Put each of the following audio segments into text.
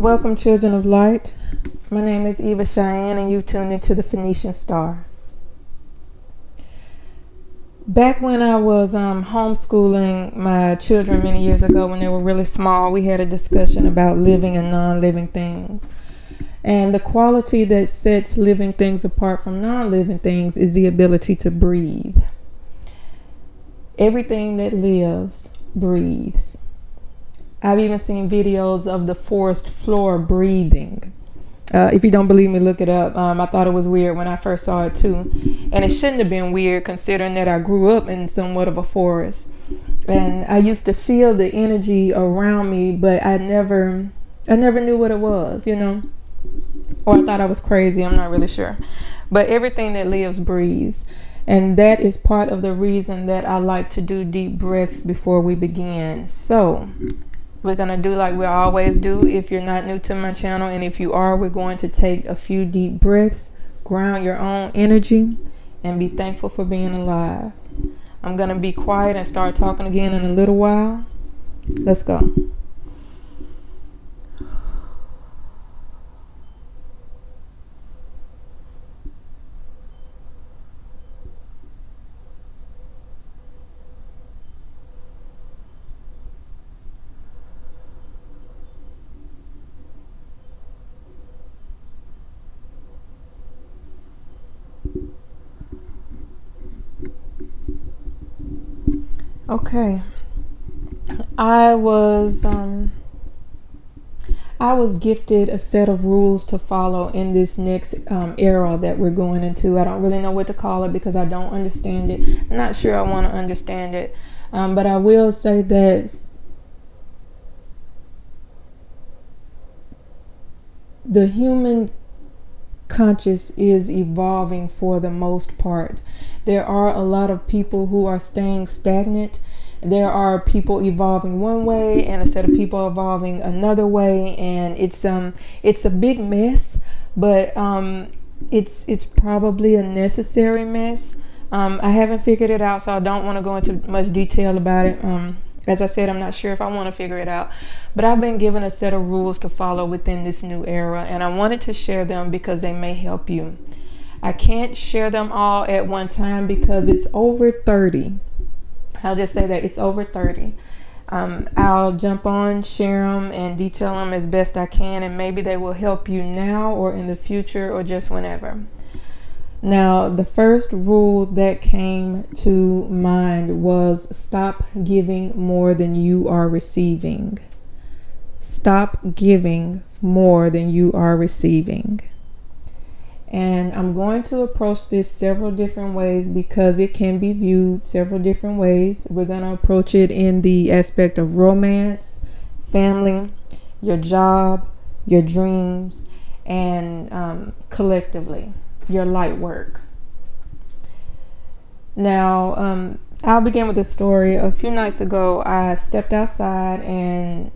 Welcome, children of light. My name is Eva Cheyenne, and you tuned into the Phoenician Star. Back when I was homeschooling my children many years ago, when they were really small, we had a discussion about living and non-living things. And the quality that sets living things apart from non-living things is the ability to breathe. Everything that lives breathes. I've even seen videos of the forest floor breathing. If you don't believe me, look it up. I thought it was weird when I first saw it too. And it shouldn't have been weird considering that I grew up in somewhat of a forest. And I used to feel the energy around me, but I never knew what it was, Or I thought I was crazy, I'm not really sure. But everything that lives breathes. And that is part of the reason that I like to do deep breaths before we begin. So we're going to do like we always do if you're not new to my channel. And if you are, we're going to take a few deep breaths, ground your own energy, and be thankful for being alive. I'm going to be quiet and start talking again in a little while. Let's go. Okay, I was gifted a set of rules to follow in this next era that we're going into. I don't really know what to call it because I don't understand it. I'm not sure I want to understand it, but I will say that the human conscious is evolving for the most part. There are a lot of people who are staying stagnant. There are people evolving one way and a set of people evolving another way, and it's a big mess, but it's probably a necessary mess. I haven't figured it out, so I don't want to go into much detail about it. As I said, I'm not sure if I want to figure it out, but I've been given a set of rules to follow within this new era, and I wanted to share them because they may help you. I can't share them all at one time because it's over 30. I'll just say that it's over 30. I'll jump on, share them, and detail them as best I can, and maybe they will help you now or in the future or just whenever. Now, the first rule that came to mind was stop giving more than you are receiving. Stop giving more than you are receiving. And I'm going to approach this several different ways because it can be viewed several different ways. We're going to approach it in the aspect of romance, family, your job, your dreams, and collectively, your light work. Now, I'll begin with a story. A few nights ago, I stepped outside, and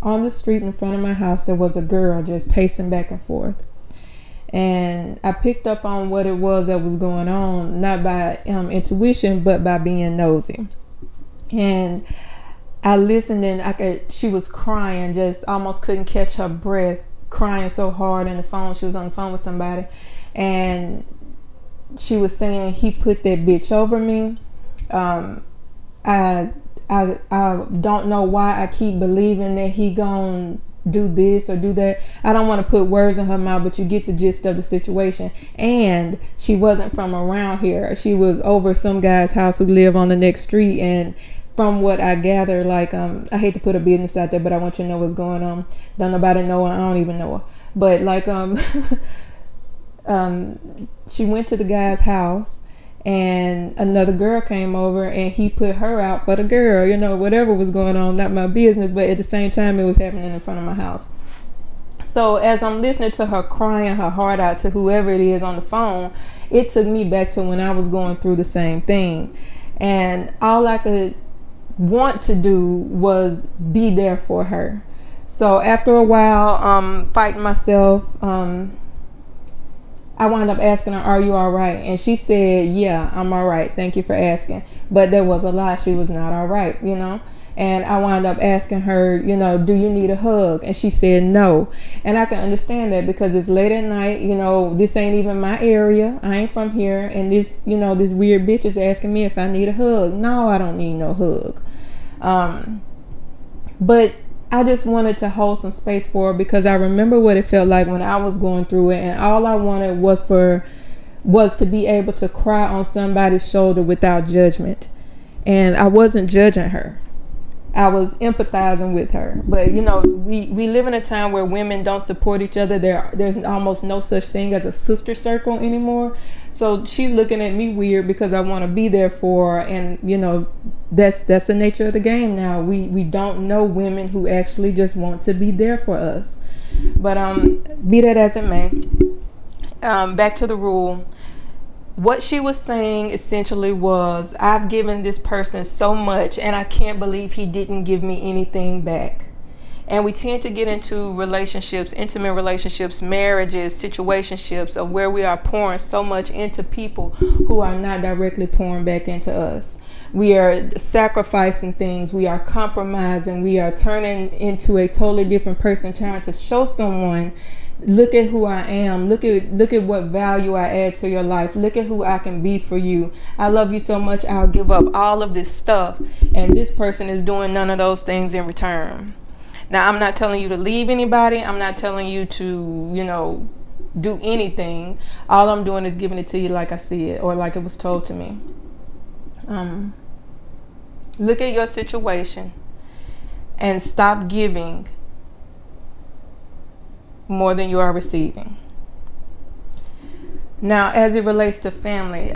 on the street in front of my house, there was a girl just pacing back and forth. And I picked up on what it was that was going on, not by intuition, but by being nosy. And I listened, and she was crying, just almost couldn't catch her breath, crying so hard on the phone. She was on the phone with somebody, and she was saying, "He put that bitch over me. I don't know why I keep believing that he gonna do this or do that." I don't want to put words in her mouth, but you get the gist of the situation. And she wasn't from around here. She was over some guy's house who lived on the next street. And from what I gather, I hate to put a business out there, but I want you to know what's going on. Don't nobody know her. I don't even know her. But she went to the guy's house, and another girl came over, and he put her out for the girl. Whatever was going on, not my business, but at the same time, it was happening in front of my house. So as I'm listening to her crying her heart out to whoever it is on the phone, it took me back to when I was going through the same thing. And all I could want to do was be there for her. So after a while, fighting myself, I wound up asking her, "Are you all right?" And she said, "Yeah, I'm all right. Thank you for asking." But there was a lie. She was not all right, And I wound up asking her, do you need a hug? And she said no. And I can understand that because it's late at night. This ain't even my area. I ain't from here. And this weird bitch is asking me if I need a hug. No, I don't need no hug. But I just wanted to hold some space for her because I remember what it felt like when I was going through it. And all I wanted was to be able to cry on somebody's shoulder without judgment. And I wasn't judging her. I was empathizing with her. But, we live in a time where women don't support each other. There's almost no such thing as a sister circle anymore. So she's looking at me weird because I want to be there for her. And, that's the nature of the game now. We don't know women who actually just want to be there for us. But be that as it may, back to the rule. What she was saying essentially was, I've given this person so much and I can't believe he didn't give me anything back. And we tend to get into relationships, intimate relationships, marriages, situationships of where we are pouring so much into people who are not directly pouring back into us. We are sacrificing things. We are compromising. We are turning into a totally different person, trying to show someone, look at who I am. Look at what value I add to your life. Look at who I can be for you. I love you so much. I'll give up all of this stuff. And this person is doing none of those things in return. Now, I'm not telling you to leave anybody. I'm not telling you to, do anything. All I'm doing is giving it to you like I see it or like it was told to me. Look at your situation and stop giving more than you are receiving. Now, as it relates to family,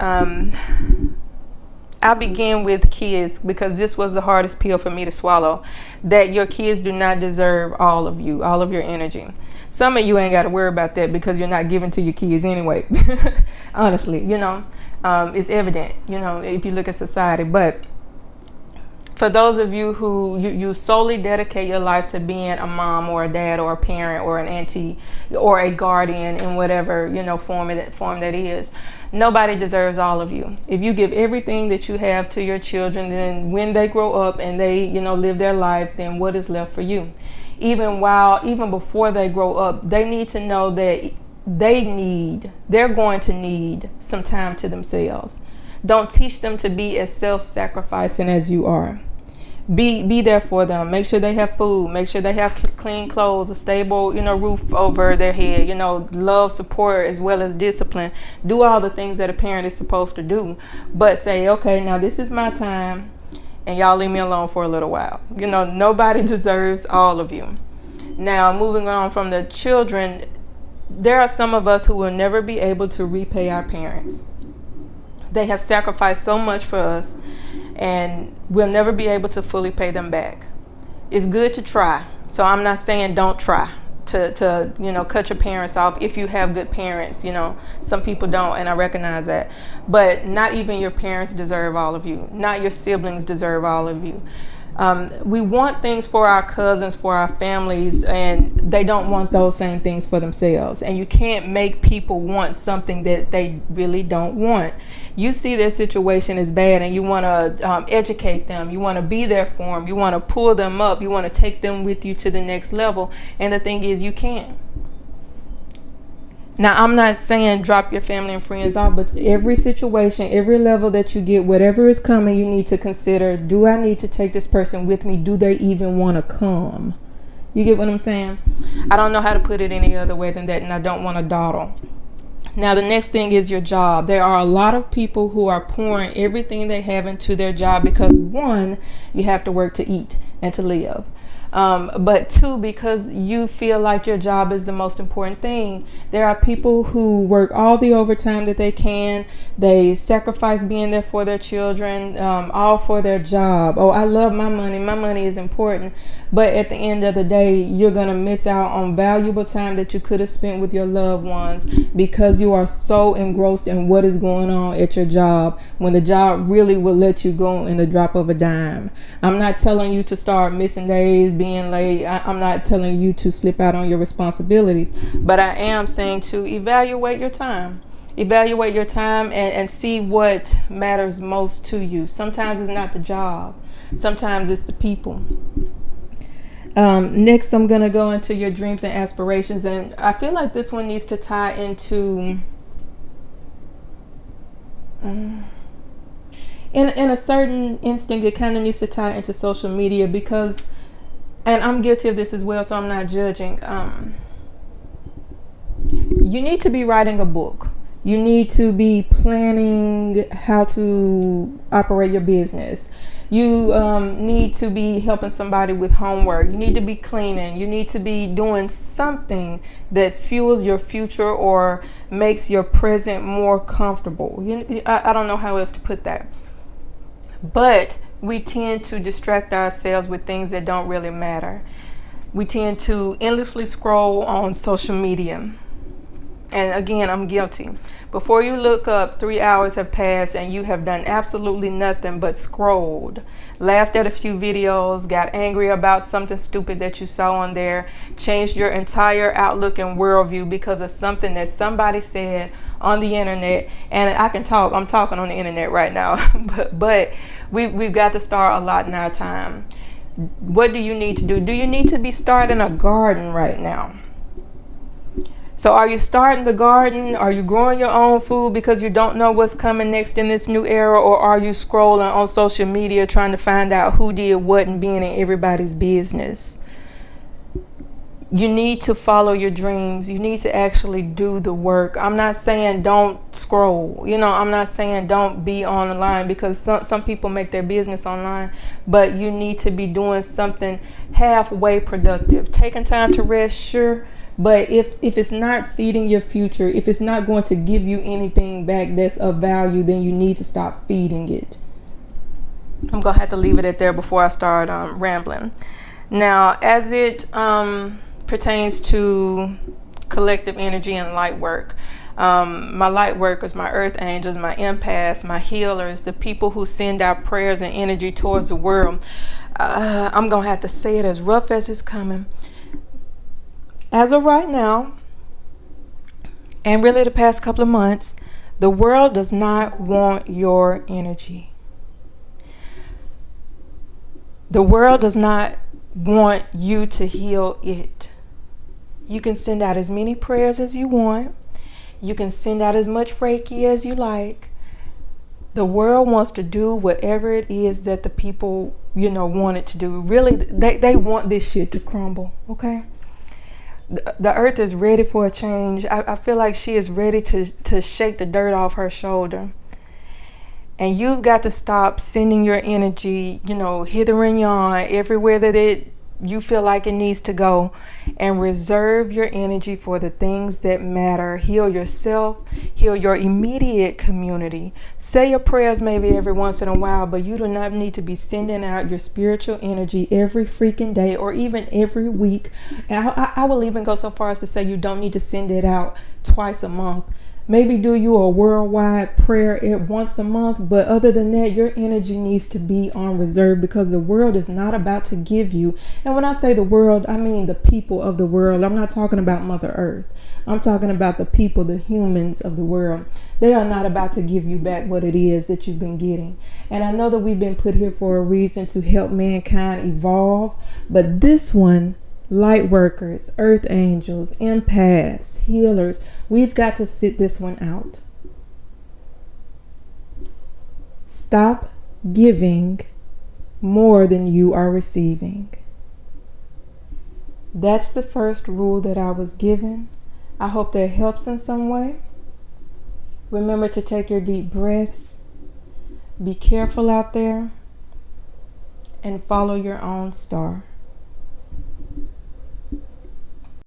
I'll begin with kids because this was the hardest pill for me to swallow, that your kids do not deserve all of you, all of your energy. Some of you ain't got to worry about that because you're not giving to your kids anyway. Honestly, it's evident, if you look at society. But for those of you who you solely dedicate your life to being a mom or a dad or a parent or an auntie or a guardian in whatever form that is, nobody deserves all of you. If you give everything that you have to your children, then when they grow up and they live their life, then what is left for you? Even before they grow up, they need to know that they're going to need some time to themselves. Don't teach them to be as self-sacrificing as you are. Be there for them. Make sure they have food. Make sure they have clean clothes, a stable, roof over their head. Love, support, as well as discipline. Do all the things that a parent is supposed to do. But say, okay, now this is my time, and y'all leave me alone for a little while. Nobody deserves all of you. Now, moving on from the children, there are some of us who will never be able to repay our parents. They have sacrificed so much for us, and we'll never be able to fully pay them back. It's good to try. So I'm not saying don't try to cut your parents off if you have good parents. Some people don't, and I recognize that. But not even your parents deserve all of you. Not your siblings deserve all of you. We want things for our cousins, for our families, and they don't want those same things for themselves. And you can't make people want something that they really don't want. You see their situation is bad and you want to educate them. You want to be there for them. You want to pull them up. You want to take them with you to the next level. And the thing is, you can't. Now, I'm not saying drop your family and friends off, but every situation, every level that you get, whatever is coming, you need to consider, do I need to take this person with me? Do they even want to come? You get what I'm saying? I don't know how to put it any other way than that, and I don't want to dawdle. Now, the next thing is your job. There are a lot of people who are pouring everything they have into their job because, one, you have to work to eat and to live. But two, because you feel like your job is the most important thing. There are people who work all the overtime that they can. They sacrifice being there for their children, all for their job. Oh, I love my money. My money is important. But at the end of the day, you're going to miss out on valuable time that you could have spent with your loved ones because you are so engrossed in what is going on at your job when the job really will let you go in the drop of a dime. I'm not telling you to start missing days, being late. I'm not telling you to slip out on your responsibilities, but I am saying to evaluate your time. Evaluate your time and see what matters most to you. Sometimes it's not the job. Sometimes it's the people. Next, I'm going to go into your dreams and aspirations. And I feel like this one needs to tie into... in a certain instinct, it kind of needs to tie into social media because, and I'm guilty of this as well, so I'm not judging. You need to be writing a book. You need to be planning how to operate your business. You need to be helping somebody with homework. You need to be cleaning. You need to be doing something that fuels your future or makes your present more comfortable. I don't know how else to put that. But we tend to distract ourselves with things that don't really matter. We tend to endlessly scroll on social media. And again, I'm guilty. Before you look up, 3 hours have passed and you have done absolutely nothing but scrolled, laughed at a few videos, got angry about something stupid that you saw on there, changed your entire outlook and worldview because of something that somebody said on the internet. And I'm talking on the internet right now, but we've got to start allotting our time. What do you need to do? Do you need to be starting a garden right now? So are you starting the garden? Are you growing your own food because you don't know what's coming next in this new era? Or are you scrolling on social media trying to find out who did what and being in everybody's business? You need to follow your dreams. You need to actually do the work. I'm not saying don't scroll. I'm not saying don't be online because some people make their business online. But you need to be doing something halfway productive. Taking time to rest, sure. But if it's not feeding your future, if it's not going to give you anything back that's of value, then you need to stop feeding it. I'm going to have to leave it at there before I start rambling. Now, as it pertains to collective energy and light work, my light workers, my earth angels, my empaths, my healers, the people who send out prayers and energy towards the world, I'm going to have to say it as rough as it's coming. As of right now, and really the past couple of months, the world does not want your energy. The world does not want you to heal it. You can send out as many prayers as you want. You can send out as much Reiki as you like. The world wants to do whatever it is that the people, want it to do. Really, they want this shit to crumble, okay? The earth is ready for a change. I feel like she is ready to shake the dirt off her shoulder. And you've got to stop sending your energy, hither and yon, everywhere that you feel like it needs to go, and reserve your energy for the things that matter. Heal yourself, heal your immediate community. Say your prayers maybe every once in a while, but you do not need to be sending out your spiritual energy every freaking day or even every week. And I will even go so far as to say you don't need to send it out twice a month. Maybe do you a worldwide prayer once a month, but other than that, your energy needs to be on reserve because the world is not about to give you. And when I say the world, I mean the people of the world. I'm not talking about Mother Earth. I'm talking about the people, the humans of the world. They are not about to give you back what it is that you've been getting. And I know that we've been put here for a reason to help mankind evolve, but this one, light workers, earth angels, empaths, healers, we've got to sit this one out. Stop giving more than you are receiving. That's the first rule that I was given. I hope that helps in some way. Remember to take your deep breaths. Be careful out there and follow your own star.